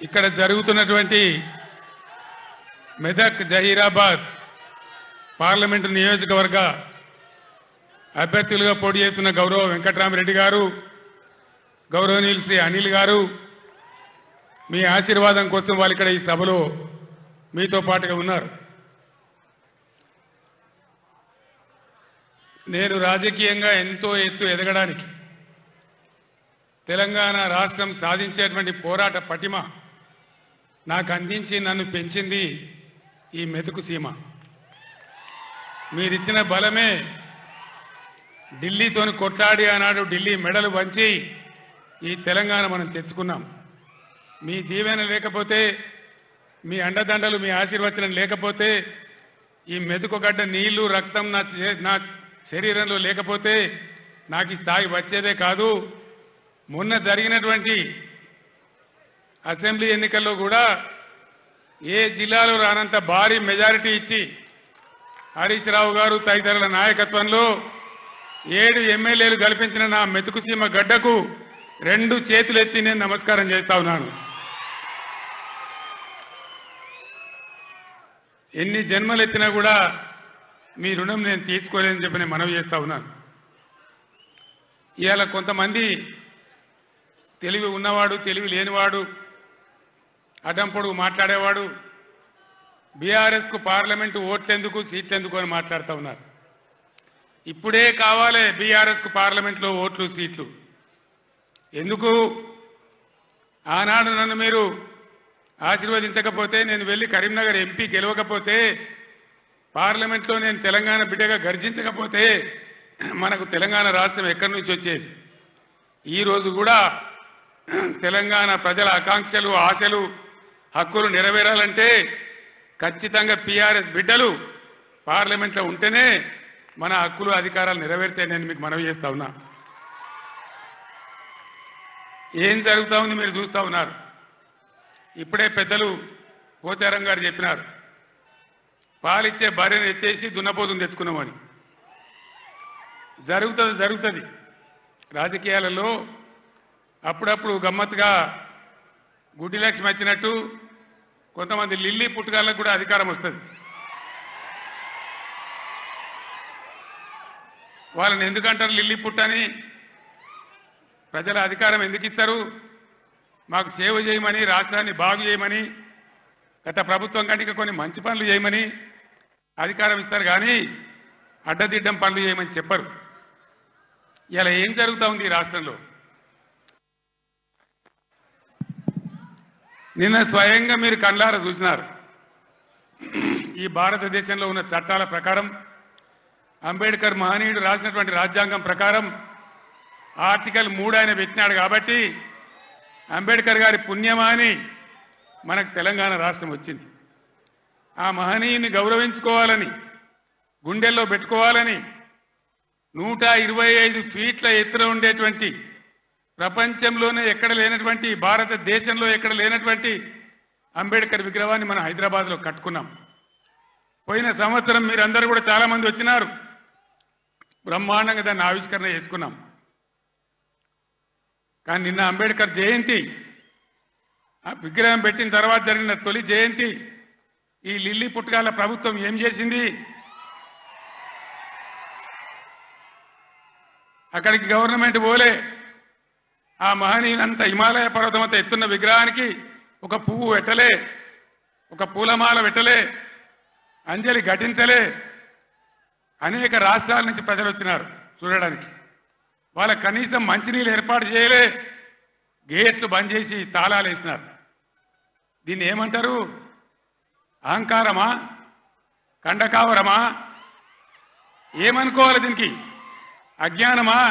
ఇక్కడ జరుగుతున్నటువంటి మెదక్ జహీరాబాద్ పార్లమెంటు నియోజకవర్గ అభ్యర్థులుగా పోటీ చేస్తున్న గౌరవ వెంకటరామరెడ్డి గారు, గౌరవనీయులు శ్రీ అనిల్ గారు, మీ ఆశీర్వాదం కోసం వాళ్ళు ఇక్కడ ఈ సభలో మీతో పాటుగా ఉన్నారు. నేను రాజకీయంగా ఎంతో ఎత్తు ఎదగడానికి తెలంగాణ రాష్ట్రం సాధించేటువంటి పోరాట పటిమ నాకు అందించి నన్ను పెంచింది ఈ మెతుకు సీమ. మీరిచ్చిన బలమే ఢిల్లీతోని కొట్లాడి ఆనాడు ఢిల్లీ మెడలు వంచి ఈ తెలంగాణ మనం తెచ్చుకున్నాం. మీ దీవెన లేకపోతే, మీ అండదండలు, మీ ఆశీర్వచనం లేకపోతే, ఈ మెతుకుగడ్డ నీళ్లు రక్తం నా శరీరంలో లేకపోతే నాకు ఈ స్థాయి వచ్చేదే కాదు. మొన్న జరిగినటువంటి అసెంబ్లీ ఎన్నికల్లో కూడా ఏ జిల్లాలో రానంత భారీ మెజారిటీ ఇచ్చి హరీష్ రావు గారు తదితరుల నాయకత్వంలో 7 ఎమ్మెల్యేలు కల్పించిన నా మెతుకుసీమ గడ్డకు 2 చేతులెత్తి నేను నమస్కారం చేస్తా ఉన్నాను. ఎన్ని జన్మలెత్తినా కూడా మీ రుణం నేను తీర్చుకోలేదని చెప్పి నేను మనవి చేస్తా ఉన్నాను. ఇవాళ కొంతమంది తెలివి ఉన్నవాడు, తెలివి లేనివాడు, అడ్డంపొడుగు మాట్లాడేవాడు బీఆర్ఎస్కు పార్లమెంటు ఓట్లెందుకు, సీట్లెందుకు అని మాట్లాడుతూ ఉన్నారు. ఇప్పుడే కావాలి బీఆర్ఎస్కు పార్లమెంట్లో ఓట్లు, సీట్లు. ఎందుకు? ఆనాడు నన్ను మీరు ఆశీర్వదించకపోతే, నేను వెళ్ళి కరీంనగర్ ఎంపీ గెలవకపోతే, పార్లమెంట్లో నేను తెలంగాణ బిడ్డగా గర్జించకపోతే మనకు తెలంగాణ రాష్ట్రం ఎక్కడి నుంచి వచ్చేది? ఈరోజు కూడా తెలంగాణ ప్రజల ఆకాంక్షలు, ఆశలు, హక్కులు నెరవేరాలంటే ఖచ్చితంగా టీఆర్ఎస్ బిడ్డలు పార్లమెంట్లో ఉంటేనే మన హక్కులు, అధికారాలు నెరవేరితే నేను మీకు మనవి చేస్తా ఉన్నా. ఏం జరుగుతూ ఉంది మీరు చూస్తూ ఉన్నారు. ఇప్పుడే పెద్దలు పోచారం గారు చెప్పినారు, పాలిచ్చే భార్యను ఎత్తేసి దున్నపోతుని తెచ్చుకున్నామని. జరుగుతుంది. రాజకీయాలలో అప్పుడప్పుడు గమ్మత్తుగా గుడ్డి లక్ష్మి వచ్చినట్టు కొంతమంది లిల్లీ పుట్టుగాళ్ళకు కూడా అధికారం వస్తుంది. వాళ్ళని ఎందుకంటారు లిల్లీ పుట్టని? ప్రజల అధికారం ఎందుకు ఇస్తారు? మాకు సేవ చేయమని, రాష్ట్రాన్ని బాగు చేయమని, గత ప్రభుత్వం కంటే కొన్ని మంచి పనులు చేయమని అధికారం ఇస్తారు, కానీ అడ్డదిడ్డం పనులు చేయమని చెప్పరు. ఇలా ఏం జరుగుతూ ఉంది ఈ రాష్ట్రంలో? నిన్న స్వయంగా మీరు కళ్ళారా చూసినారు. ఈ భారతదేశంలో ఉన్న చట్టాల ప్రకారం, అంబేద్కర్ మహనీయుడు రాసినటువంటి రాజ్యాంగం ప్రకారం ఆర్టికల్ 3 ఆయన పెట్టినాడు కాబట్టి అంబేద్కర్ గారి పుణ్యమాని మనకు తెలంగాణ రాష్ట్రం వచ్చింది. ఆ మహనీయుని గౌరవించుకోవాలని, గుండెల్లో పెట్టుకోవాలని 125 ఫీట్ల ఎత్తున ఉండేటువంటి, ప్రపంచంలోనే ఎక్కడ లేనటువంటి, భారతదేశంలో ఎక్కడ లేనటువంటి అంబేద్కర్ విగ్రహాన్ని మనం హైదరాబాద్లో కట్టుకున్నాం. పోయిన సంవత్సరం మీరందరూ కూడా చాలామంది వచ్చినారు, బ్రహ్మాండంగా దాన్ని ఆవిష్కరణ చేసుకున్నాం. కానీ నిన్న అంబేద్కర్ జయంతి, ఆ విగ్రహం పెట్టిన తర్వాత జరిగిన తొలి జయంతి, ఈ లిల్లీ పుట్టగాల ప్రభుత్వం ఏం చేసింది? అక్కడికి గవర్నమెంట్ పోలే. ఆ మహనీయునంత హిమాలయ పర్వతం అంతా ఎత్తున్న విగ్రహానికి ఒక పువ్వు పెట్టలే, ఒక పూలమాల పెట్టలే, అంజలి ఘటించలే. అనేక రాష్ట్రాల నుంచి ప్రజలు వచ్చినారు చూడడానికి. వాళ్ళ కనీసం మంచినీళ్ళు ఏర్పాటు చేయలే, గేట్లు బంద్ చేసి తాళాలు వేసినారు. దీన్ని ఏమంటారు? అహంకారమా? కండకావరమా? ఏమనుకోవాలి దీనికి? అజ్ఞానమా?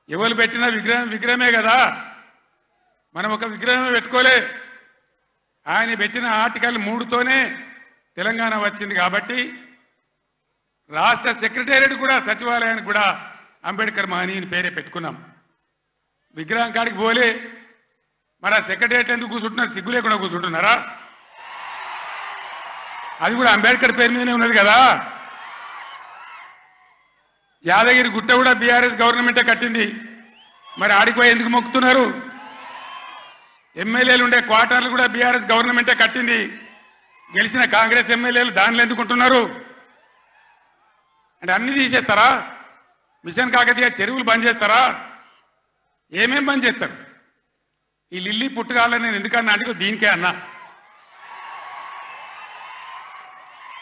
ఎవరు పెట్టిన విగ్రహమే కదా, మనం ఒక విగ్రహమే పెట్టుకోలే. ఆయన పెట్టిన ఆర్టికల్ 3తోనే తెలంగాణ వచ్చింది కాబట్టి రాష్ట్ర సెక్రటేరియట్ కూడా, సచివాలయానికి కూడా అంబేద్కర్ మహనీయుని పేరే పెట్టుకున్నాం. విగ్రహం కాడికి పోలే. మరి ఆ సెక్రటేరియట్ ఎందుకు కూర్చుంటున్నారు? సిగ్గు లేకుండా కూర్చుంటున్నారా? అది కూడా అంబేద్కర్ పేరు మీదనే ఉన్నది కదా. యాదగిరి గుట్ట కూడా బీఆర్ఎస్ గవర్నమెంటే కట్టింది. మరి ఆడిపోయి ఎందుకు మొక్కుతున్నారు? ఎమ్మెల్యేలు ఉండే క్వార్టర్లు కూడా బీఆర్ఎస్ గవర్నమెంటే కట్టింది. గెలిచిన కాంగ్రెస్ ఎమ్మెల్యేలు దానిలో ఎందుకుంటున్నారు అంటే అన్ని తీసేస్తారా? మిషన్ కాకతీయ చెరువులు బంద్ చేస్తారా? ఏమేం బంద్ చేస్తారు? ఈ లిల్లీ పుట్టుకాలని నేను ఎందుకన్నా అంటే దీనికే అన్నా.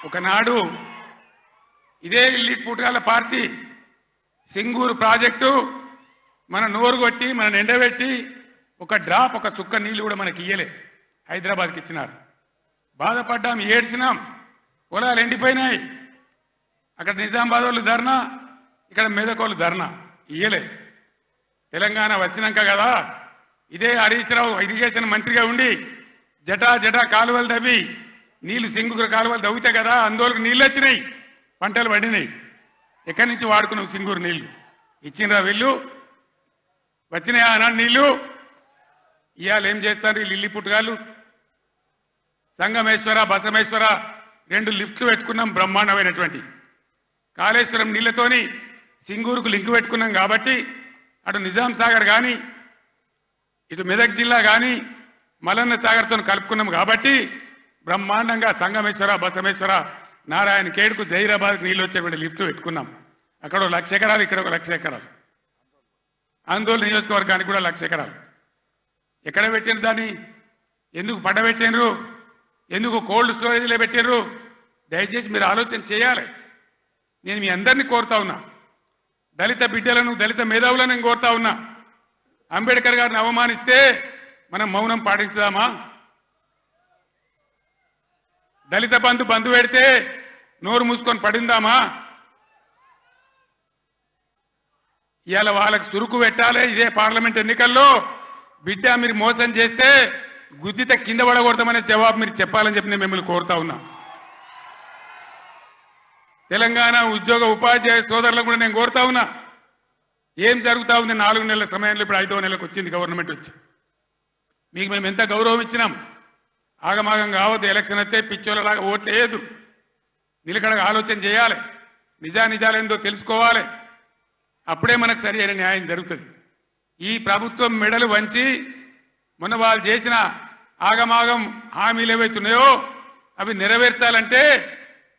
ఒకనాడు ఇదే లిల్లీ పుట్టుకాల పార్టీ సింగూరు ప్రాజెక్టు మన నోరు కొట్టి మన ఎండబెట్టి ఒక డ్రాప్ ఒక చుక్క నీళ్లు కూడా మనకి ఇయ్యలే. హైదరాబాద్కి ఇచ్చినారు. బాధపడ్డాం, ఏడ్చినాం. పొలాలు ఎండిపోయినాయి. అక్కడ నిజామాబాద్ వాళ్ళు ధర్నా, ఇక్కడ మెదకోళ్ళు ధర్నా. ఇయ్యలే. తెలంగాణ వచ్చినాక కదా ఇదే హరీష్ రావు ఇరిగేషన్ మంత్రిగా ఉండి జటా కాలువలు తవ్వి నీళ్లు సింగూరు కాలువలు తవ్వితే కదా అందులోకి నీళ్ళు వచ్చినాయి, పంటలు పడినాయి. ఎక్కడి నుంచి వాడుకున్నాం సింగూరు నీళ్లు? ఇచ్చినరా వీళ్ళు? వచ్చినాయా ఆనాడు నీళ్లు? ఇవాళ ఏం చేస్తారు ఈ లిల్లీ పుట్టుగాళ్ళు? సంగమేశ్వర బసమేశ్వర 2 లిఫ్ట్లు పెట్టుకున్నాం బ్రహ్మాండమైనటువంటి. కాళేశ్వరం నీళ్లతోని సింగూరుకు లింక్ పెట్టుకున్నాం కాబట్టి అటు నిజాం సాగర్ కానీ ఇటు మెదక్ జిల్లా కానీ మలన్న సాగర్తో కలుపుకున్నాం కాబట్టి బ్రహ్మాండంగా సంగమేశ్వర బసమేశ్వర నారాయణ ఖేడ్కు జహీరాబాద్కు నీళ్ళు వచ్చేటువంటి లిఫ్ట్ పెట్టుకున్నాం. అక్కడ 1,00,000 ఎకరాలు, ఇక్కడ 1,00,000 ఎకరాలు. ఆందోళన నియోజకవర్గానికి కూడా 1,00,000 ఎకరాలు. ఎక్కడ పెట్టిన దాన్ని? ఎందుకు పడబెట్టినరు? ఎందుకు కోల్డ్ స్టోరేజ్లో పెట్టినరు? దయచేసి మీరు ఆలోచన చేయాలి. నేను మీ అందరినీ కోరుతా ఉన్నా, దళిత బిడ్డలను దళిత మేధావులను నేను కోరుతా ఉన్నా. అంబేద్కర్ గారిని అవమానిస్తే మనం మౌనం పాటించుదామా? దళిత బంధు పెడితే నోరు మూసుకొని పడిందామా? ఇవాళ వాళ్ళకి సురుకు పెట్టాలి. ఇదే పార్లమెంట్ ఎన్నికల్లో బిడ్డ మీరు మోసం చేస్తే గుద్దిత కింద పడకూడదామనే జవాబు మీరు చెప్పాలని చెప్పి నేను మిమ్మల్ని కోరుతా ఉన్నా. తెలంగాణ ఉద్యోగ ఉపాధ్యాయ సోదరులకు కూడా నేను కోరుతా ఉన్నా, ఏం జరుగుతా ఉంది 4 నెలల సమయంలో ఇప్పుడు 5వ నెలకు వచ్చింది గవర్నమెంట్ వచ్చి. మీకు మేము ఎంత గౌరవం ఇచ్చినాం. ఆగమాగం కావద్దు. ఎలక్షన్ వస్తే పిచ్చోళ్ళలాగా ఓట్లు వేయద్దు. నిలకడగా ఆలోచన చేయాలి. నిజానిజాలేందో తెలుసుకోవాలి. అప్పుడే మనకు సరి అయిన న్యాయం జరుగుతుంది. ఈ ప్రభుత్వం మెడలు వంచి మొన్న వాళ్ళు చేసిన ఆగమాగం హామీలు ఏవైతున్నాయో అవి నెరవేర్చాలంటే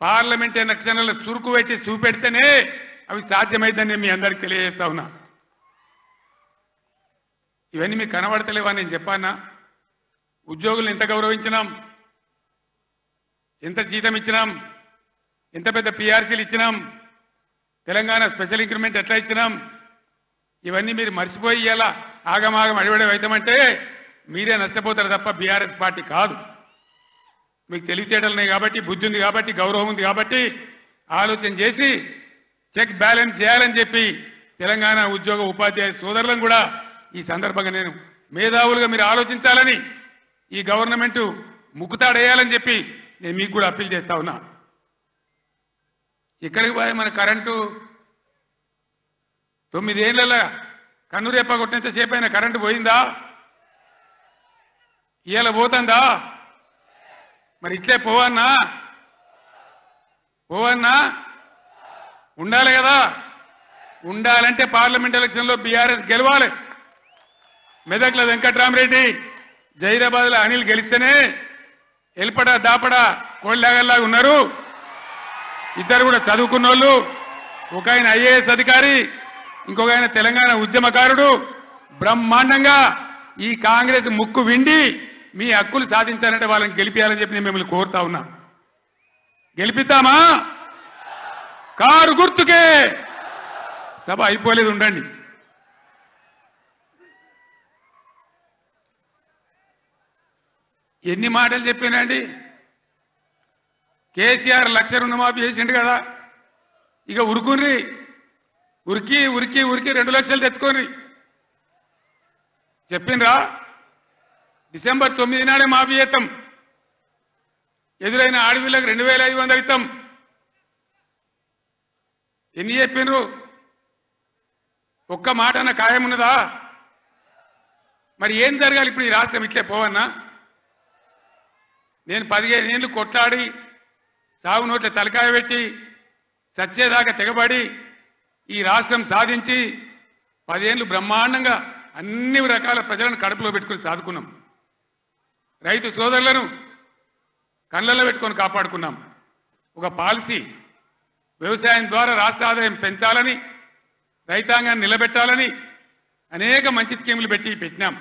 పార్లమెంట్ ఎలక్షన్లలో సురుకు పెట్టి చూపెడితేనే అవి సాధ్యమైందని మీ అందరికీ తెలియజేస్తా ఉన్నా. ఇవన్నీ మీకు కనబడతలేవా? నేను చెప్పానా? ఉద్యోగులను ఎంత గౌరవించినాం, ఎంత జీతం ఇచ్చినాం, ఎంత పెద్ద పిఆర్సీలు ఇచ్చినాం, తెలంగాణ స్పెషల్ ఇంక్రిమెంట్ ఎట్లా ఇచ్చినాం, ఇవన్నీ మీరు మర్చిపోయి ఇలా ఆగమాగం అడివడే అవుతామంటే మీరే నష్టపోతారు తప్ప బీఆర్ఎస్ పార్టీ కాదు. మీకు తెలివితేటలు ఉన్నాయి కాబట్టి, బుద్ధి ఉంది కాబట్టి, గౌరవం ఉంది కాబట్టి ఆలోచన చేసి చెక్ బ్యాలెన్స్ చేయాలని చెప్పి తెలంగాణ ఉద్యోగ ఉపాధ్యాయ సోదరులను కూడా ఈ సందర్భంగా నేను మేధావులుగా మీరు ఆలోచించాలని, ఈ గవర్నమెంట్ ముక్కుతాడేయాలని చెప్పి నేను మీకు కూడా అప్పీల్ చేస్తా ఉన్నా. ఇక్కడికి పోయి మన కరెంటు 9 ఏళ్ల కన్నురేప కొట్టినంతసేపు అయినా కరెంటు పోయిందా? ఇవాళ పోతుందా? మరి ఇట్లే పోవన్నా ఉండాలి కదా. ఉండాలంటే పార్లమెంట్ ఎలక్షన్లో బీఆర్ఎస్ గెలవాలి. మెదక్ల వెంకట్రామరెడ్డి, జహీరాబాద్లో అనిల్ గెలిస్తేనే ఎల్పడా దాపడా కోళ్ళలాగల్లాగా ఉన్నారు. ఇద్దరు కూడా చదువుకున్న వాళ్ళు. ఒక ఆయన ఐఏఎస్ అధికారి, ఇంకొక ఆయన తెలంగాణ ఉద్యమకారుడు. బ్రహ్మాండంగా ఈ కాంగ్రెస్ ముక్కు విండి మీ హక్కులు సాధించాలంటే వాళ్ళని గెలిపించాలని చెప్పి నేను మిమ్మల్ని కోరుతా ఉన్నా. గెలిపిద్దామా? కారు గుర్తుకే. సభ అయిపోలేదు, ఉండండి. ఎన్ని మాటలు చెప్పానండి. కేసీఆర్ 1,00,000 రుణమాఫీ చేసిండు కదా, ఇక ఉరికి 2 లక్షలు తెచ్చుకొని చెప్పిండ్రా? డిసెంబర్ 9 నాడే మాఫీ చేస్తాం. ఎదురైన ఆడవిళ్ళకి 2,500 ఇస్తాం. ఎన్ని చెప్పిండ్రు? ఒక్క మాట అన్న ఖాయం ఉన్నదా? మరి ఏం జరగాలి ఇప్పుడు? ఈ రాష్ట్రం ఇట్లే పోవన్నా? నేను 15 ఏళ్ళు కొట్లాడి సాగు నోట్ల తలకాయ పెట్టి సచ్చేదాకా తెగబడి ఈ రాష్ట్రం సాధించి 10 ఏళ్ళు బ్రహ్మాండంగా అన్ని రకాల ప్రజలను కడుపులో పెట్టుకుని సాదుకున్నాం. రైతు సోదరులను కళ్ళల్లో పెట్టుకొని కాపాడుకున్నాం. ఒక పాలసీ వ్యవసాయం ద్వారా రాష్ట్ర ఆదాయం పెంచాలని, రైతాంగాన్ని నిలబెట్టాలని అనేక మంచి స్కీములు పెట్టినాం.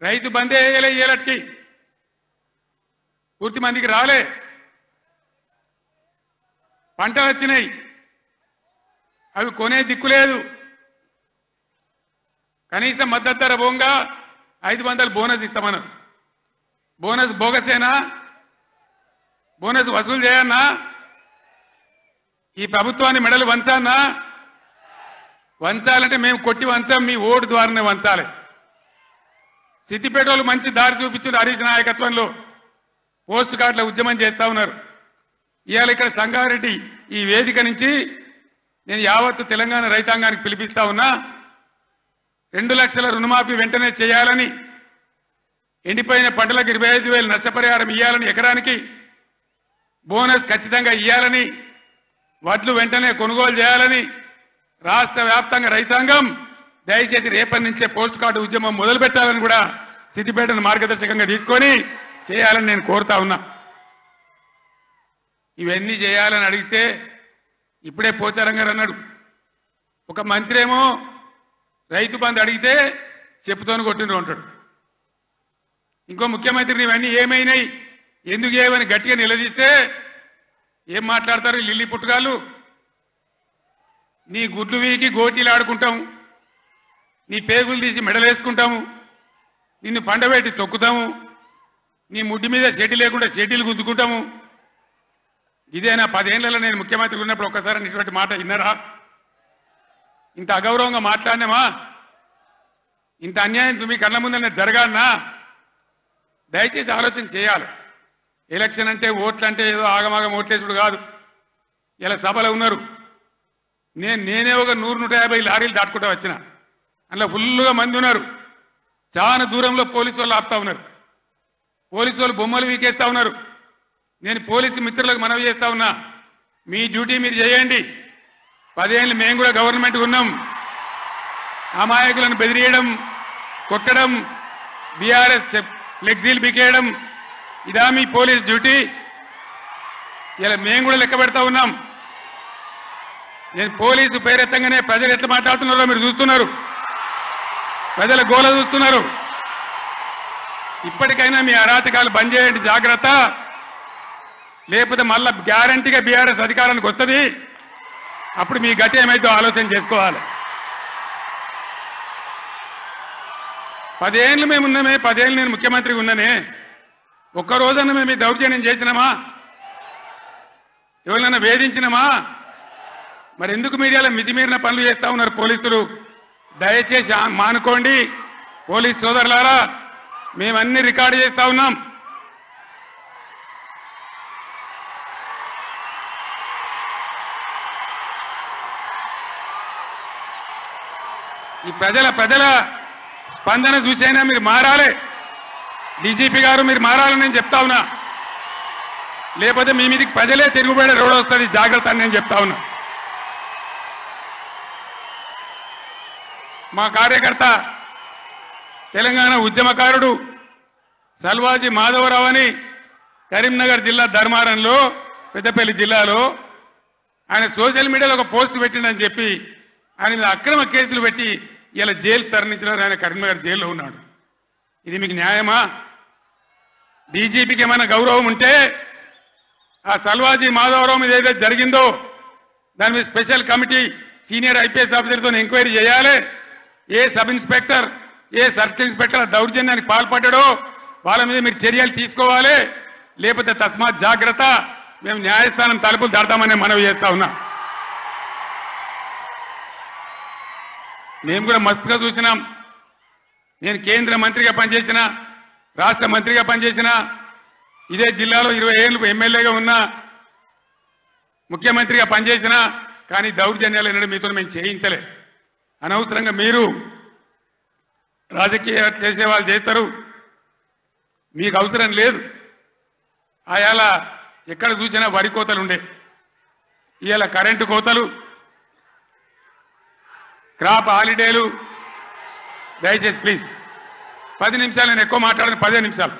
రైతు బందే వేయలే, ఏలటికి పూర్తి మందికి రాలే. పంటలు వచ్చినాయి, అవి కొనే దిక్కులేదు. కనీసం మద్దతు ధర పోగా 500 బోనస్ ఇస్తామన్నారు. బోనస్ బోగసేనా? బోనస్ వసూలు చేయన్నా? ఈ ప్రభుత్వాన్ని మెడలు వంచానా? వంచాలంటే మేము కొట్టి వంచాం, మీ ఓటు ద్వారానే వంచాలి. సిద్దిపేటలో మంచి దారి చూపించిన హరీష్ నాయకత్వంలో పోస్ట్ కార్డుల ఉద్యమం చేస్తా ఉన్నారు. ఇవాళ ఇక్కడ సంగారెడ్డి ఈ వేదిక నుంచి నేను యావత్తు తెలంగాణ రైతాంగానికి పిలిపిస్తా ఉన్నా. 2 లక్షల రుణమాఫీ వెంటనే చేయాలని, ఎండిపోయిన పంటలకు 25,000 నష్టపరిహారం ఇవ్వాలని, ఎకరానికి బోనస్ ఖచ్చితంగా ఇవ్వాలని, వడ్లు వెంటనే కొనుగోలు చేయాలని రాష్ట్ర వ్యాప్తంగా రైతాంగం దయచేసి రేపటి నుంచే పోస్ట్ కార్డు ఉద్యమం మొదలు పెట్టాలని కూడా సిద్దిపేటను మార్గదర్శకంగా తీసుకొని చేయాలని నేను కోరుతా ఉన్నా. ఇవన్నీ చేయాలని అడిగితే ఇప్పుడే పోచారం గారు అన్నాడు, ఒక మంత్రి ఏమో రైతు బంధు అడిగితే చెప్పుతోని కొట్టిండ్రు అంటాడు. ఇంకో ముఖ్యమంత్రిని ఇవన్నీ ఏమైనాయి, ఎందుకు ఏమని గట్టిగా నిలదీస్తే ఏం మాట్లాడతారు లిల్లీ పుట్టుగాళ్ళు? నీ గుడ్లు వీకి గోటీలు ఆడుకుంటాము, నీ పేగులు తీసి మెడలేసుకుంటాము, నిన్ను పండబెట్టి తొక్కుతాము, నీ ముడ్డి మీద షెడ్డి లేకుండా షెడ్డీలు గుంజుకుంటాము. ఇదేనా 10 ఏళ్లలో నేను ముఖ్యమంత్రి ఉన్నప్పుడు ఒక్కసారి ఇటువంటి మాట విన్నారా? ఇంత అగౌరవంగా మాట్లాడినామా? ఇంత అన్యాయం మీ కళ్ళ ముందనే జరగాలనా? దయచేసి ఆలోచన చేయాలి. ఎలక్షన్ అంటే ఓట్లు అంటే ఏదో ఆగమాగం ఓట్లేసుడు కాదు. ఇలా సభలో ఉన్నారు, నేనే ఒక 100-150 లారీలు దాటుకుంటా వచ్చిన, అందులో ఫుల్గా మంది ఉన్నారు. చాలా దూరంలో పోలీసు వాళ్ళు ఆపుతా ఉన్నారు, పోలీసు వాళ్ళు బొమ్మలు వీకేస్తా ఉన్నారు. నేను పోలీసు మిత్రులకు మనవి చేస్తా ఉన్నా, మీ డ్యూటీ మీరు చేయండి. 10 ఏళ్ళు మేము కూడా గవర్నమెంట్ ఉన్నాం. అమాయకులను బెదిరియడం, కొట్టడం, బీఆర్ఎస్ ఫ్లెక్సీలు బికేయడం ఇదా మీ పోలీస్ డ్యూటీ? ఇలా మేము కూడా లెక్క పెడతా ఉన్నాం. నేను పోలీసు పేరెత్తంగానే ప్రజలు ఎట్లా మాట్లాడుతున్నారో మీరు చూస్తున్నారు, ప్రజల గోల చూస్తున్నారు. ఇప్పటికైనా మీ అరాచకాలు బంద్ చేయండి, జాగ్రత్త. లేకపోతే మళ్ళా గ్యారంటీగా బీఆర్ఎస్ అధికారానికి వస్తుంది. అప్పుడు మీ గతి ఏమైతే ఆలోచన చేసుకోవాలి. 10 ఏళ్ళు మేము ఉన్నామే, 10 ఏళ్ళు నేను ముఖ్యమంత్రిగా ఉన్నానే, ఒక్కరోజన్నా మేము ఈ దౌర్జన్యం చేసినామా? ఎవరినైనా వేధించినామా? మరి ఎందుకు మీరు ఇలా మితిమీరిన పనులు చేస్తా ఉన్నారు పోలీసులు? దయచేసి మానుకోండి పోలీస్ సోదరులారా, మేమన్నీ రికార్డు చేస్తా ఉన్నాం. ఈ ప్రజల స్పందన చూసైనా మీరు మారాలి. డీజీపీ గారు మీరు మారాలని నేను చెప్తా ఉన్నా, లేకపోతే మీ మీదకి ప్రజలే తిరుగుబడే రోడ్ వస్తుంది, జాగ్రత్త అని నేను చెప్తా ఉన్నా. మా కార్యకర్త తెలంగాణ ఉద్యమకారుడు సల్వాజీ మాధవరావు అని కరీంనగర్ జిల్లా ధర్మారంలో, పెద్దపల్లి జిల్లాలో ఆయన సోషల్ మీడియాలో ఒక పోస్ట్ పెట్టిండని చెప్పి ఆయన మీద అక్రమ కేసులు పెట్టి ఇలా జైలు తరలించినారు. ఆయన కరీంనగర్ జైల్లో ఉన్నాడు. ఇది మీకు న్యాయమా? డీజీపీకి ఏమైనా గౌరవం ఉంటే ఆ సల్వాజీ మాధవరావు మీద ఏదైతే జరిగిందో దాని మీద స్పెషల్ కమిటీ సీనియర్ ఐపీఎస్ ఆఫీసర్తో ఎంక్వైరీ చేయాలి. ఏ సబ్ ఇన్స్పెక్టర్, ఏ సర్కిల్ ఇన్స్పెక్టర్ దౌర్జన్యానికి పాల్పడ్డాడో వాళ్ళ మీద మీరు చర్యలు తీసుకోవాలి. లేకపోతే తస్మాత్ జాగ్రత్త, మేము న్యాయస్థానం తలుపులు దాడతామని మనవి చేస్తా ఉన్నా. మేము కూడా మస్తుగా చూసినాం. నేను కేంద్ర మంత్రిగా పనిచేసిన, రాష్ట్ర మంత్రిగా పనిచేసిన, ఇదే జిల్లాలో 20 ఏళ్ళు ఎమ్మెల్యేగా ఉన్నా, ముఖ్యమంత్రిగా పనిచేసిన, కానీ దౌర్జన్యాలు ఎన్నడూ మీతో మేము చేయించలే. అనవసరంగా మీరు రాజకీయ చేసేవాళ్ళు చేస్తారు, మీకు అవసరం లేదు. ఆయాల ఎక్కడ చూసినా వరి కోతలు ఉండే, ఇవాళ కరెంటు కోతలు, క్రాప్ హాలిడేలు. దయచేసి ప్లీజ్ 10 నిమిషాలు నేను ఎక్కువ మాట్లాడిన 10 నిమిషాలు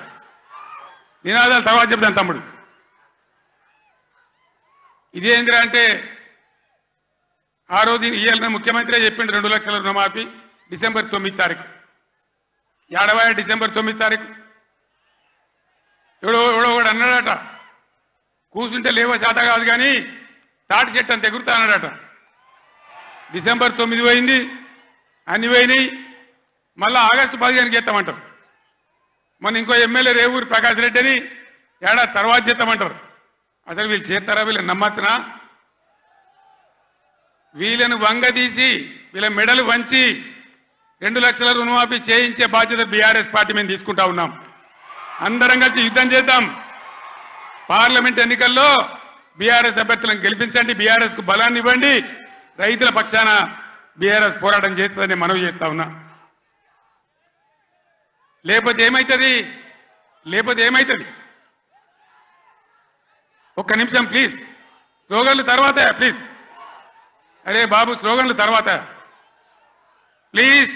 నినాదాలు తర్వాత చెప్తాను తమ్ముడు. ఇదేంద్రా అంటే ఆ రోజు ఇయ్యాలన్న ముఖ్యమంత్రి చెప్పిండు 2 లక్షల రుణమాఫీ డిసెంబర్ 9 తారీఖు. ఏడవాయ డిసెంబర్ 9 తారీఖు ఎవడో కూడా అన్నాడట, కూర్చుంటే లేవో శాత కాదు కానీ తాటి చెట్టు అంత ఎగురుతా అన్నాడట. డిసెంబర్ 9 పోయింది, అన్ని పోయినాయి. మళ్ళీ ఆగస్టు 15 చేస్తామంటారు. మొన్న ఇంకో ఎమ్మెల్యే రేవూరు ప్రకాష్ రెడ్డి అని ఏడాది తర్వాత చేస్తామంటారు. అసలు వీళ్ళు చేస్తారా? వీళ్ళని నమ్మచ్చునా? వీళ్ళను వంగదీసి వీళ్ళ మెడలు వంచి 2 లక్షల రుణమాఫీ చేయించే బాధ్యత బీఆర్ఎస్ పార్టీ మేము తీసుకుంటా ఉన్నాం. అందరం కలిసి యుద్ధం చేద్దాం. పార్లమెంట్ ఎన్నికల్లో బీఆర్ఎస్ అభ్యర్థులను గెలిపించండి, బీఆర్ఎస్ కు బలాన్ని ఇవ్వండి. రైతుల పక్షాన బీఆర్ఎస్ పోరాటం చేస్తుందని మనవి చేస్తా ఉన్నా. లేకపోతే ఏమైతుంది? ఒక్క నిమిషం ప్లీజ్. స్లోగన్లు తర్వాత ప్లీజ్. అరే బాబు, స్లోగన్లు తర్వాత ప్లీజ్.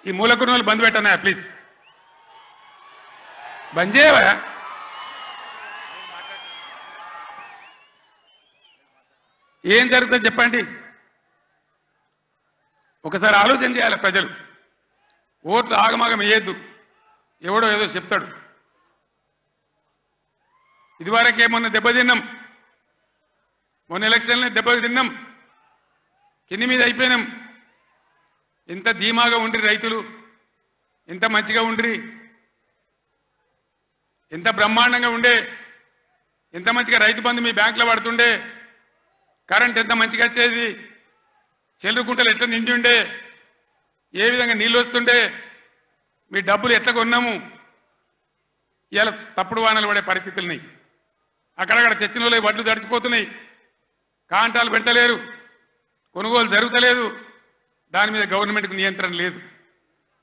ఈ మూలకున్నోళ్ళు బంద్ పెట్టనా ప్లీజ్, బంద్ చేయవా? ఏం జరుగుతుందో చెప్పండి. ఒకసారి ఆలోచన చేయాలి ప్రజలు. ఓట్లు ఆగమాగం వేయద్దు, ఎవడో ఏదో చెప్తాడు. ఇదివరకే మొన్న దెబ్బతిన్నాం, మొన్న ఎలక్షన్లో దెబ్బతిన్నాం, కింది మీద అయిపోయినాం. ఎంత ధీమాగా ఉండ్రి రైతులు, ఎంత మంచిగా ఉండ్రి, ఎంత బ్రహ్మాండంగా ఉండే, ఎంత మంచిగా రైతు బంధు మీ బ్యాంకులో పడుతుండే, కరెంట్ ఎంత మంచిగా వచ్చేది, చెల్లుకుంటలు ఎట్లా నిండి ఉండే, ఏ విధంగా నీళ్ళు వస్తుండే, మీ డబ్బులు ఎట్లా కొన్నాము. ఇవాళ తప్పుడు వానలు పడే పరిస్థితులున్నాయి. అక్కడక్కడ తెచ్చిన వాళ్ళు వడ్లు తడిచిపోతున్నాయి, కాంటాలు పెట్టలేరు, కొనుగోలు జరుగుతలేదు. దాని మీద గవర్నమెంట్కు నియంత్రణ లేదు.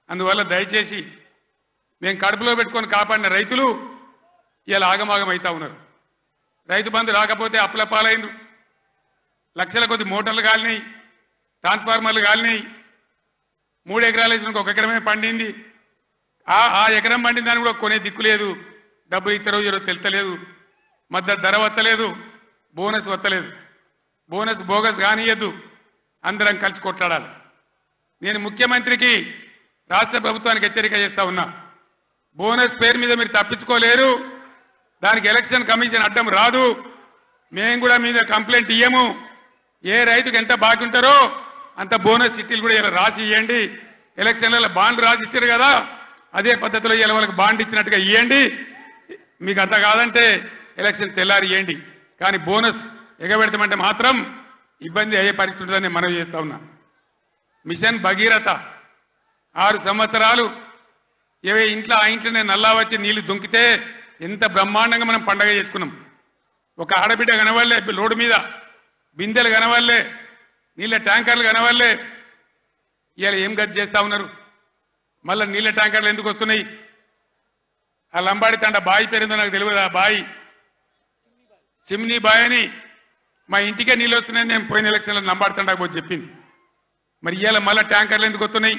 అందువల్ల దయచేసి మేము కడుపులో పెట్టుకొని కాపాడిన రైతులు ఇలా ఆగమాగం అవుతా ఉన్నారు. రైతు బంధు రాకపోతే అప్పుల పాలైండ్రు, లక్షల కొద్ది మోటార్లు కాలినాయి, ట్రాన్స్ఫార్మర్లు కాలినాయి. 3 ఎకరాలు వేసిన 1 ఎకరమే పండింది. ఆ ఎకరం పండిన దాన్ని కూడా కొనే దిక్కు లేదు. డబ్బులు ఇస్తారో ఈరోజు తెలుస్తలేదు, మద్దతు ధర వత్తలేదు, బోనస్ వత్తలేదు. బోనస్ బోగస్ కానియద్దు, అందరం కలిసి కొట్లాడాలి. నేను ముఖ్యమంత్రికి రాష్ట్ర ప్రభుత్వానికి హెచ్చరిక చేస్తా ఉన్నా. బోనస్ పేరు మీద మీరు తప్పించుకోలేరు. దానికి ఎలక్షన్ కమిషన్ అడ్డం రాదు. మేము కూడా మీద కంప్లైంట్ ఇయ్యము. ఏ రైతుకు ఎంత బాకీ ఉంటారో అంత బోనస్ చిట్టీలు కూడా ఇలా రాసి ఇవ్వండి. ఎలక్షన్లలో బాండ్ రాసి ఇచ్చారు కదా, అదే పద్ధతిలో ఇలా వాళ్ళకి బాండ్ ఇచ్చినట్టుగా ఇవ్వండి. మీకు అంత కాదంటే ఎలక్షన్ తెల్లారి ఇవ్వండి. కానీ బోనస్ ఎగబెడతామంటే మాత్రం ఇబ్బంది అయ్యే పరిస్థితి ఉంటుందని మనవి చేస్తా ఉన్నా. మిషన్ భగీరథ 6 సంవత్సరాలు ఇంట్లో ఆ ఇంట్లోనే నల్లా వచ్చి నీళ్లు దుంకితే ఎంత బ్రహ్మాండంగా మనం పండగ చేసుకున్నాం. ఒక ఆడబిడ్డ కనవల్లే, లోడు మీద బిందెలు కనవల్లే, నీళ్ళ ట్యాంకర్లు కనవల్లే. ఇవాళ ఏం గతి చేస్తా ఉన్నారు? మళ్ళీ నీళ్ళ ట్యాంకర్లు ఎందుకు వస్తున్నాయి? ఆ లంబాడి తండ బాయి పేరుందో నాకు తెలియదు. ఆ బాయి చిమ్నీ బాయ్ అని మా ఇంటికే నీళ్ళు వస్తున్నాయని నేను పోయిన ఎలక్షన్లో లంబాడి తండకు పోయి చెప్పింది. మరి ఇవాళ మళ్ళీ ట్యాంకర్లు ఎందుకు వస్తున్నాయి?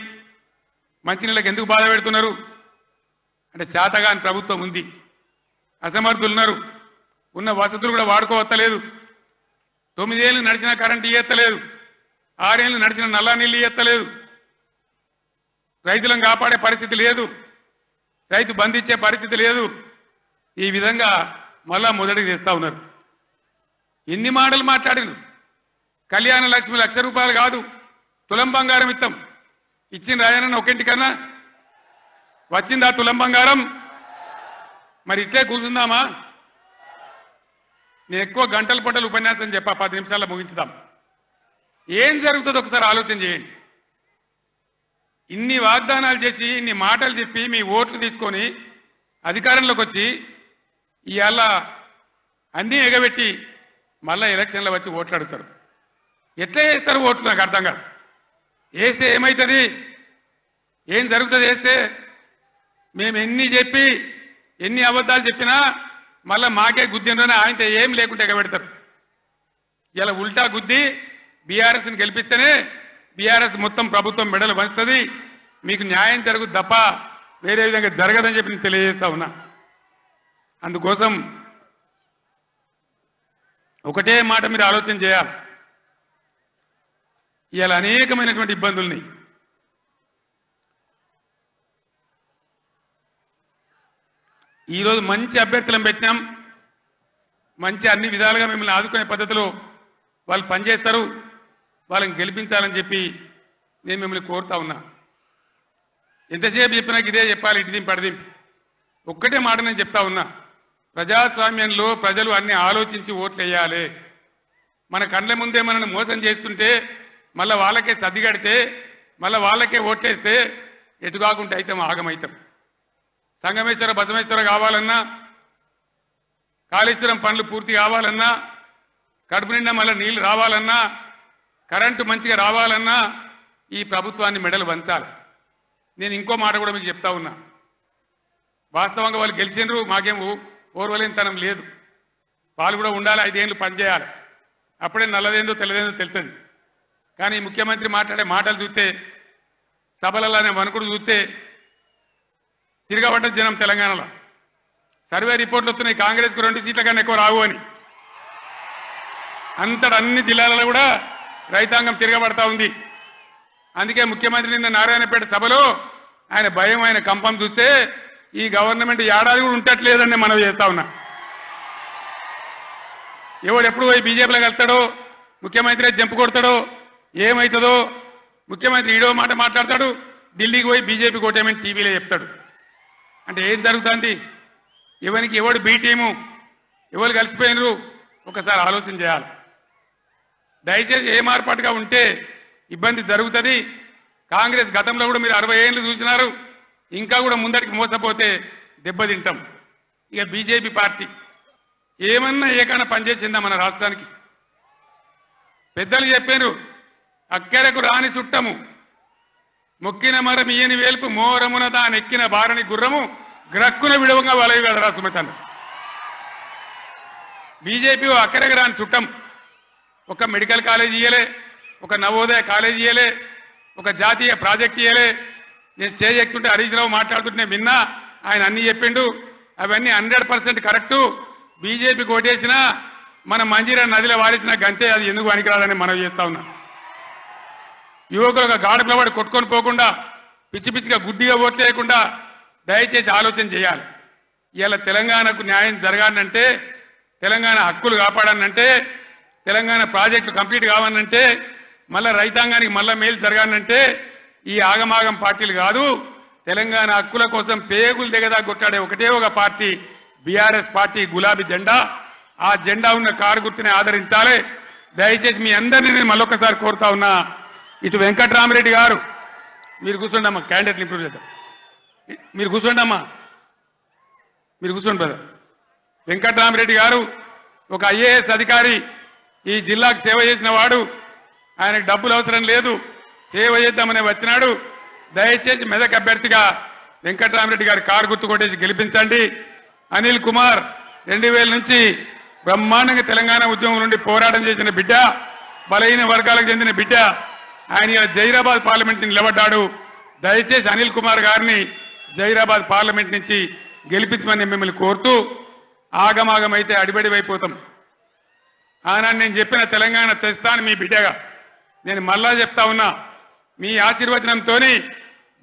మంచినీళ్ళకి ఎందుకు బాధ పెడుతున్నారు? అంటే శాతగాని ప్రభుత్వం ఉంది, అసమర్థులున్నారు, ఉన్న వసతులు కూడా వాడుకోవత్తలేదు. 9 ఏళ్ళు నడిచిన కరెంటు ఇయ్యత్తలేదు, 6 ఏళ్ళు నడిచిన నల్లా నీళ్ళు ఇయ్యత్తలేదు. రైతులను కాపాడే పరిస్థితి లేదు, రైతు బంధించే పరిస్థితి లేదు. ఈ విధంగా మళ్ళా మొదటికి తెస్తా ఉన్నారు. ఎన్ని మాటలు మాట్లాడిను. కళ్యాణ లక్ష్మి ₹1,00,000 కాదు, తులం బంగారం ఇస్తాం. ఇచ్చిన రాయనన్న ఒకింటికన్నా వచ్చిందా తులం బంగారం? మరి ఇట్లే కూర్చుందామా? నేను ఎక్కువ గంటల పట్టలు ఉపన్యాసం చెప్పా, 10 నిమిషాల్లో ముగించుదాం. ఏం జరుగుతుందో ఒకసారి ఆలోచన చేయండి. ఇన్ని వాగ్దానాలు చేసి, ఇన్ని మాటలు చెప్పి, మీ ఓట్లు తీసుకొని అధికారంలోకి వచ్చి ఇవాళ అన్నీ ఎగబెట్టి మళ్ళా ఎలక్షన్లో వచ్చి ఓట్లు అడుగుతారు. ఎట్లా వేస్తారు ఓట్లు? నాకు అర్థం కాదు. వేస్తే ఏమవుతుంది? ఏం జరుగుతుంది వేస్తే? మేము ఎన్ని చెప్పి ఎన్ని అబద్ధాలు చెప్పినా మళ్ళా మాకే గుద్దిండ్రని ఆయనతో ఏం లేకుంటే ఎగబెడతారు. ఇలా ఉల్టా గుద్ది బీఆర్ఎస్ని గెలిపిస్తేనే బీఆర్ఎస్ మొత్తం ప్రభుత్వం మెడలు వంచుతుంది, మీకు న్యాయం జరుగుతుంది తప్ప వేరే విధంగా జరగదని చెప్పి నేను తెలియజేస్తా ఉన్నా. అందుకోసం ఒకటే మాట మీరు ఆలోచన చేయాలి. ఇవాళ అనేకమైనటువంటి ఇబ్బందుల్ని ఈరోజు మంచి అభ్యర్థులను పెట్టినాం, మంచి అన్ని విధాలుగా మిమ్మల్ని ఆదుకునే పద్ధతిలో వాళ్ళు పనిచేస్తారు, వాళ్ళని గెలిపించాలని చెప్పి నేను మిమ్మల్ని కోరుతా ఉన్నా. ఎంతసేపు చెప్పినా ఇదే చెప్పాలి, ఇటుదింపు పడిదింపు. ఒక్కటే మాట నేను చెప్తా ఉన్నా, ప్రజాస్వామ్యంలో ప్రజలు అన్ని ఆలోచించి ఓట్లు వేయాలి. మన కళ్ళ ముందే మనల్ని మోసం చేస్తుంటే మళ్ళీ వాళ్ళకే సర్దిగడితే మళ్ళీ వాళ్ళకే ఓట్లేస్తే ఎటుకాకుండా అయితే ఆగమవుతాం. సంగమేశ్వర బసమేశ్వర కావాలన్నా, కాళేశ్వరం పనులు పూర్తి కావాలన్నా, కడుపు నిండా మళ్ళీ నీళ్లు రావాలన్నా, కరెంటు మంచిగా రావాలన్నా ఈ ప్రభుత్వాన్ని మెడలు వంచాలి. నేను ఇంకో మాట కూడా మీకు చెప్తా ఉన్నా, వాస్తవంగా వాళ్ళు గెలిచినరు, మాకేం ఓర్వలేనితనం లేదు. వాళ్ళు కూడా ఉండాలి, 5 ఏళ్ళు పనిచేయాలి, అప్పుడే నల్లదేందో తెల్లదేందో తెలుస్తుంది. కానీ ముఖ్యమంత్రి మాట్లాడే మాటలు చూస్తే, సభలలోనే వణుకుడు చూస్తే తిరగబడ్డ జనం తెలంగాణలో. సర్వే రిపోర్ట్లు వస్తున్నాయి, కాంగ్రెస్కు 2 సీట్ల కన్నా ఎక్కువ రావు అని. అంతటా అన్ని జిల్లాలలో కూడా రైతాంగం తిరగబడతా ఉంది. అందుకే ముఖ్యమంత్రి నిన్న నారాయణపేట సభలో ఆయన భయం, ఆయన కంపం చూస్తే ఈ గవర్నమెంట్ ఏడాది కూడా ఉంటట్లేదని మనం చేస్తా ఉన్నా. ఎవడు ఎప్పుడు పోయి బీజేపీలో కలుస్తాడో, ముఖ్యమంత్రి జంపు కొడతాడో, ఏమవుతుందో. ముఖ్యమంత్రి ఈడో మాట మాట్లాడతాడు, ఢిల్లీకి పోయి బీజేపీ కోటేమని టీవీలో చెప్తాడు. అంటే ఏం జరుగుతుంది? ఎవరికి ఎవడు బీ టీము, ఎవరు కలిసిపోయినరు ఒకసారి ఆలోచన చేయాలి. దయచేసి ఏ మార్పాటుగా ఉంటే ఇబ్బంది జరుగుతుంది. కాంగ్రెస్ గతంలో కూడా మీరు 60 ఏళ్ళు చూసినారు, ఇంకా కూడా ముందటికి మోసపోతే దెబ్బతింటాం. ఇక బీజేపీ పార్టీ ఏమన్నా ఏకన్నా పనిచేసిందా మన రాష్ట్రానికి? పెద్దలు చెప్పారు, అక్కెరకు రాని చుట్టము మొక్కిన మరం ఈయని వేల్పు మోరమున దానెక్కిన బారని గుర్రము గ్రక్కున విడవంగా వలవి కదరా సుమితను. బీజేపీ అక్కరకు రాని చుట్టం. ఒక మెడికల్ కాలేజ్ ఇయ్యలే, ఒక నవోదయ కాలేజ్ ఇయ్యలే, ఒక జాతీయ ప్రాజెక్ట్ ఇయ్యలే. నేను స్టేజ్ ఎక్కుతుంటే హరీష్ రావు మాట్లాడుతుంటే విన్నా, ఆయన అన్ని చెప్పిండు. అవన్నీ 100% కరెక్టు. బీజేపీ కోటేసినా మన మంజీరా నదిలో వాడేసిన గంతే, అది ఎందుకు పనికిరాదని మనం చేస్తా ఉన్నా. యువకులు ఒక గాడి పిల్లవాడు కొట్టుకొని పోకుండా, పిచ్చి పిచ్చిగా గుడ్డిగా ఓట్లేయకుండా దయచేసి ఆలోచన చేయాలి. ఇవాళ తెలంగాణకు న్యాయం జరగాలంటే, తెలంగాణ హక్కులు కాపాడాలంటే, తెలంగాణ ప్రాజెక్టు కంప్లీట్ కావాలంటే, మళ్ళా రైతాంగానికి మళ్ళా మేలు జరగాలంటే ఈ ఆగమాగం పార్టీలు కాదు. తెలంగాణ హక్కుల కోసం పేగులు దిగదా కొట్టాడే ఒకటే ఒక పార్టీ బీఆర్ఎస్ పార్టీ, గులాబీ జెండా. ఆ జెండా ఉన్న కారు గుర్తుని ఆదరించాలి. దయచేసి మీ అందరినీ నేను మళ్ళొక్కసారి కోరుతా ఉన్నా. ఇటు వెంకట్రామరెడ్డి గారు, మీరు కూర్చోండి అమ్మా, క్యాండిడేట్లు ఇంప్రూవ్ చేద్దాం. మీరు కూర్చోండి అమ్మా, మీరు కూర్చోండి బ్రదర్. వెంకట్రామరెడ్డి గారు ఒక ఐఏఎస్ అధికారి, ఈ జిల్లాకు సేవ చేసిన వాడు. ఆయనకు డబ్బులు అవసరం లేదు, సేవ చేద్దామనే వచ్చినాడు. దయచేసి మెదక్ అభ్యర్థిగా వెంకట్రామరెడ్డి గారు కారు గుర్తు కొట్టేసి గెలిపించండి. అనిల్ కుమార్ 2000 నుంచి బ్రహ్మాండంగా తెలంగాణ ఉద్యమం నుండి పోరాటం చేసిన బిడ్డ, బలహీన వర్గాలకు చెందిన బిడ్డ. ఆయన జైరాబాద్ పార్లమెంట్ నిలబడ్డాడు. దయచేసి అనిల్ కుమార్ గారిని జైరాబాద్ పార్లమెంట్ నుంచి గెలిపించమని మిమ్మల్ని కోరుతూ, ఆగమాగమైతే అడిబడివైపోతాం. ఆనాడు నేను చెప్పిన తెలంగాణ తెస్తాను మీ బిడ్డగా. నేను మళ్ళా చెప్తా ఉన్నా, మీ ఆశీర్వచనంతో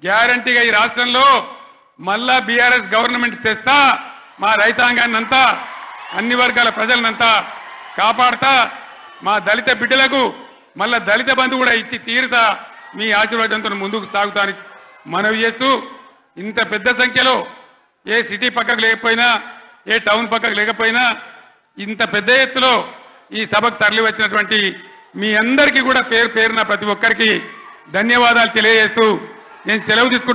గ్యారంటీగా ఈ రాష్ట్రంలో మళ్ళా బీఆర్ఎస్ గవర్నమెంట్ తెస్తా. మా రైతాంగాన్ని అంతా, అన్ని వర్గాల ప్రజలనంతా కాపాడుతా. మా దళిత బిడ్డలకు మళ్ళా దళిత బంధు కూడా ఇచ్చి తీరుతా. మీ ఆశీర్వాదంతో ముందుకు సాగుతాను మనవి చేస్తూ, ఇంత పెద్ద సంఖ్యలో ఏ సిటీ పక్కకు లేకపోయినా, ఏ టౌన్ పక్కకు లేకపోయినా, ఇంత పెద్ద ఎత్తులో ఈ సభకు తరలి వచ్చినటువంటి మీ అందరికీ కూడా పేరు పేరున ప్రతి ఒక్కరికి ధన్యవాదాలు తెలియజేస్తూ నేను సెలవు తీసుకుంటా.